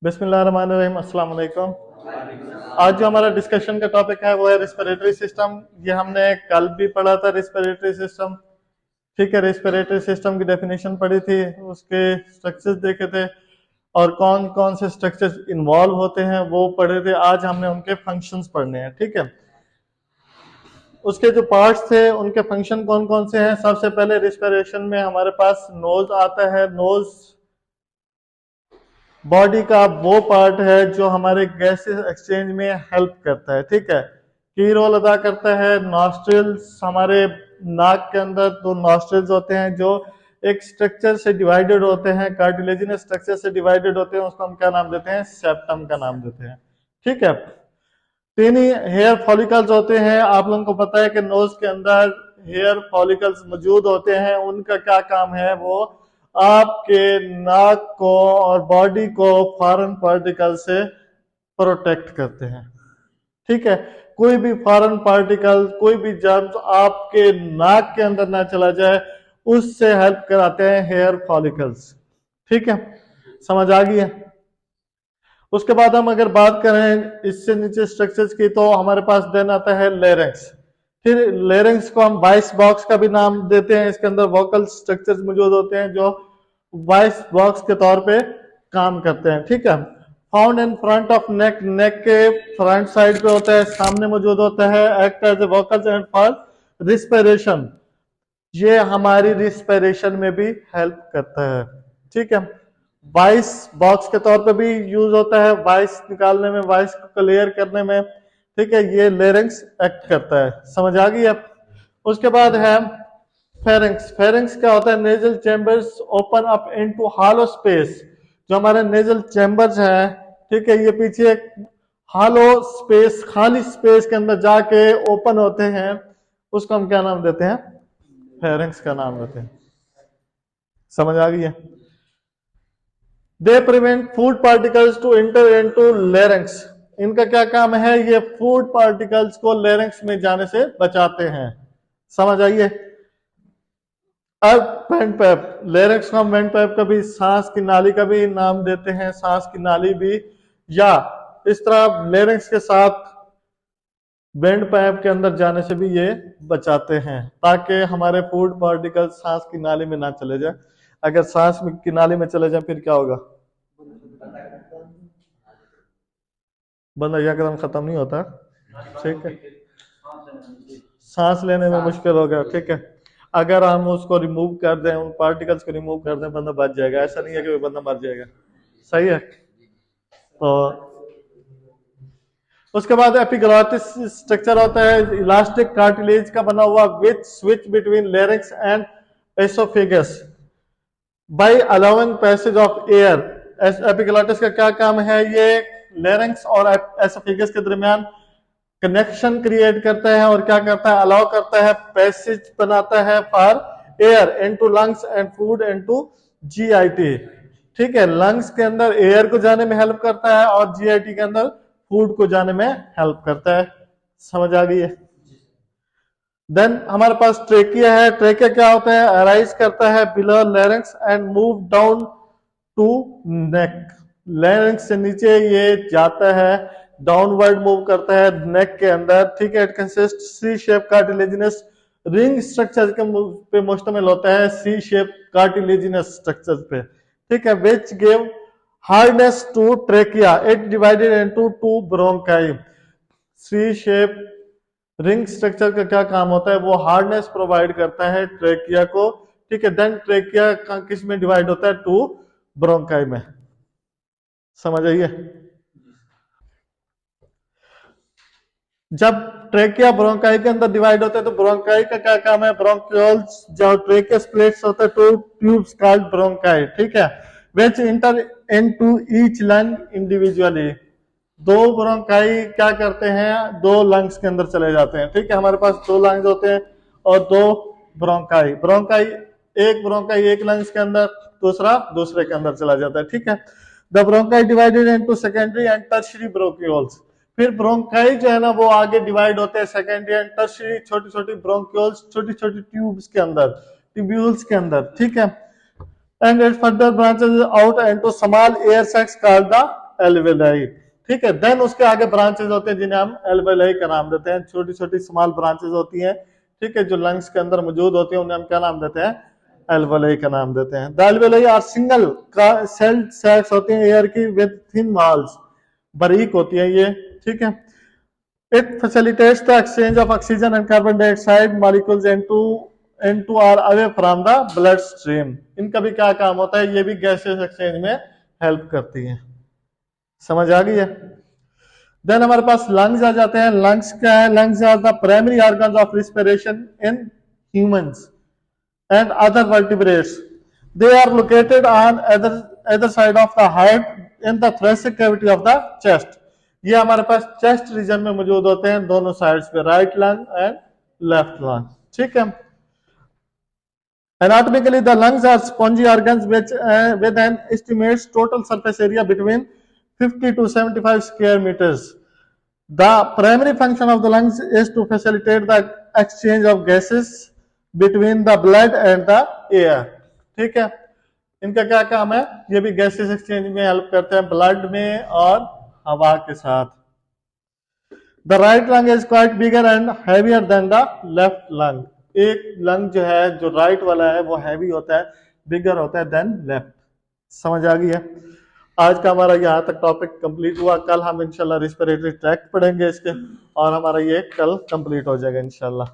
बिस्मिल्लाहिर्रहमानिर्रहीम, अस्सलाम वालेकुम। आज जो हमारा डिस्कशन का टॉपिक है वो है रेस्पिरेटरी सिस्टम। ये हमने कल भी पढ़ा था रेस्पिरेटरी सिस्टम। ठीक है, रेस्पिरेटरी सिस्टम की डेफिनेशन पढ़ी थी, उसके स्ट्रक्चर्स देखे थे और कौन कौन से स्ट्रक्चर्स इन्वॉल्व होते हैं वो पढ़े थे। आज हमने उनके फंक्शंस पढ़ने हैं। ठीक है, उसके जो पार्ट्स थे उनके फंक्शन कौन कौन से हैं। सबसे पहले रिस्पिरेशन में हमारे पास नोज आता है। नोज बॉडी का वो पार्ट है जो हमारे गैसेस एक्सचेंज में हेल्प करता है। ठीक है, की रोल अदा करता है। नॉस्ट्रिल्स, हमारे नाक के अंदर दो नॉस्ट्रिल्स होते हैं जो एक स्ट्रक्चर से डिवाइडेड होते हैं, कार्टिलेजिनस स्ट्रक्चर से डिवाइडेड होते हैं। उसको हम क्या नाम देते हैं? सेप्टम का नाम देते हैं। ठीक है, तीन ही हेयर फॉलिकल्स होते हैं। आप लोगों को पता है कि नोज के अंदर हेयर फॉलिकल्स मौजूद होते हैं। उनका क्या काम है? वो आपके नाक को और बॉडी को फॉरेन पार्टिकल से प्रोटेक्ट करते हैं। ठीक है, कोई भी फॉरेन पार्टिकल, कोई भी जर्म्स आपके नाक के अंदर ना चला जाए, उससे हेल्प कराते हैं हेयर फॉलिकल्स। ठीक है, समझ आ गई है? उसके बाद हम अगर बात करें इससे नीचे स्ट्रक्चर्स की, तो हमारे पास देन आता है लेरिंक्स। फिर लेरिंक्स को हम वॉइस बॉक्स का भी नाम देते हैं। इसके अंदर वोकल स्ट्रक्चर्स मौजूद होते हैं जो वॉइस बॉक्स के तौर पे काम करते हैं। ठीक है, found in front of neck, neck के फ्रंट साइड पे होता है, सामने मौजूद होता है। Act as a vocals and for respiration, ये हमारी रिस्पिरेशन में भी हेल्प करता है। ठीक है, वॉइस बॉक्स के तौर पे भी यूज होता है, वॉइस निकालने में, वॉइस को क्लियर करने में। ठीक है, ये लेरिंक्स एक्ट करता है। समझ आ गई अब? उसके बाद है फेरिंक्स। फेरिंक्स क्या होता है? Nasal chambers open up into hollow space. जो हमारे नेजल चैम्बर्स है, ठीक है, ये पीछे एक हॉलो स्पेस, खाली स्पेस के अंदर जाके ओपन होते हैं। उसको हम क्या नाम देते हैं? फेरिंक्स का नाम देते हैं। समझ आ गई है? They prevent food particles to enter into larynx. इनका क्या काम है? ये फूड पार्टिकल्स को लेरिंक्स में जाने से बचाते हैं। समझ आइए? अब वेंट पाइप, लेरिंक्स को हम वेंट पाइप का भी, सांस की नाली का भी नाम देते हैं, सांस की नाली भी, या इस तरह लेरिंक्स के साथ वेंट पाइप के अंदर जाने से भी ये बचाते हैं, ताकि हमारे फूड पार्टिकल सांस की नाली में ना चले जाए। अगर सांस की नाली में चले जाए फिर क्या होगा? बंदा यकदम खत्म नहीं होता। ठीक है, सांस लेने में मुश्किल हो गया। ठीक है, अगर हम उसको रिमूव कर दें, उन पार्टिकल्स को रिमूव कर दें, बंदा बच जाएगा। ऐसा नहीं है कि बंदा मर जाएगा। सही है? तो उसके बाद एपिग्लॉटिस स्ट्रक्चर होता है, इलास्टिक कार्टिलेज का बना हुआ, which switch between larynx and oesophagus by allowing passage of air. Epiglottis का क्या काम है? ये लेरिंक्स और एसोफेगस के दरमियान कनेक्शन क्रिएट करता है और क्या करता है? अलाउ करता है, पैसेज बनाता है for air into lungs and food into GIT. ठीक है, लंग्स के अंदर एयर को जाने में हेल्प करता है और जीआईटी के अंदर फूड को जाने में हेल्प करता है। समझ आ गई है? देन हमारे पास ट्रेकिया है। ट्रेकिया क्या होता है? अराइज करता है below larynx and move down to neck. Larynx से नीचे ये जाता है, डाउनवर्ड मूव करता है नेक के अंदर। ठीक है, it consist C shape cartilaginous ring structure पे मुश्तमिल होता है, सी शेप कार्टिलेजिनस स्ट्रक्चर पे। ठीक है, which give hardness to trachea, it divided into two bronchi. C shape ring structure का क्या काम होता है? वो हार्डनेस प्रोवाइड करता है ट्रेकिया को। ठीक है, देन ट्रेकिया किस में डिवाइड होता है? टू ब्रोंकाई में। समझ आइए? जब ट्रेकिया ब्रोंकाई के अंदर डिवाइड होता है तो ब्रोंकाई का क्या काम है? ब्रोंक्यूल्स, जो ट्रेकियस प्लेट्स होते हैं, टू ट्यूब्स कॉल्ड ब्रोंकाई। ठीक है, which inter into each lung individually. दो ब्रोंकाई क्या करते हैं? दो लंग्स के अंदर चले जाते हैं। ठीक है, हमारे पास दो लंग्स होते हैं और दो ब्रोंकाई। ब्रोंकाई, एक ब्रोंकाई एक लंग्स के अंदर, दूसरा दूसरे के अंदर चला जाता है। ठीक है, the bronchi divided into secondary and tertiary bronchioles. फिर ब्रोंकाई जो है ना वो आगे डिवाइड होते हैं सेकेंडरी एंड टर्शियरी, छोटी छोटी ब्रोंक्यूल्स, छोटी छोटी ट्यूब्स के अंदर, ट्यूब्यूल्स के अंदर। ठीक है, and it further branches out into small air sacs called the alveoli, ठीक है। देन उसके आगे ब्रांचेस होते हैं जिन्हें हम एल्वेलाई का नाम देते हैं, छोटी छोटी स्मॉल ब्रांचेस होती हैं, ठीक है, जो लंग्स के अंदर मौजूद होती है, उन्हें हम क्या नाम देते हैं, एल्वेलाई का नाम देते हैं। The alveoli are single celled sacs होती हैं एयर की विद थिन वॉल्स, बारीक होती है ये, ठीक है। It facilitates the exchange of oxygen and carbon dioxide molecules into or away from the blood stream. इनका भी क्या काम होता है, ये भी गैसेस एक्सचेंज में हेल्प करती है। समझ आ गई है। देन हमारे पास लंग्स आ जाते हैं। लंग्स क्या है, lungs are the primary organs of respiration in humans and other vertebrates. They are located on either side of the head in the thoracic cavity of the chest. ये हमारे पास chest region में मौजूद होते हैं दोनों sides पे, right lung and left lung, ठीक है। Anatomically, the lungs are spongy organs which with an estimated total surface area between 50 to 75 square meters. The primary function of the lungs is to facilitate the exchange of gases between the blood and the air, ठीक है। इनका क्या काम है, ये भी gases exchange में help करते हैं ब्लड में और हवा के साथ। The right lung is quite bigger and heavier than the left lung. एक लंग जो है, जो राइट वाला है, वो हैवी होता है, बिगर होता है देन लेफ्ट। समझ आ गई है। आज का हमारा यहाँ तक टॉपिक कंप्लीट हुआ। कल हम इंशाल्लाह रिस्पिरेटरी ट्रैक्ट पढ़ेंगे इसके, और हमारा ये कल कंप्लीट हो जाएगा इंशाल्लाह।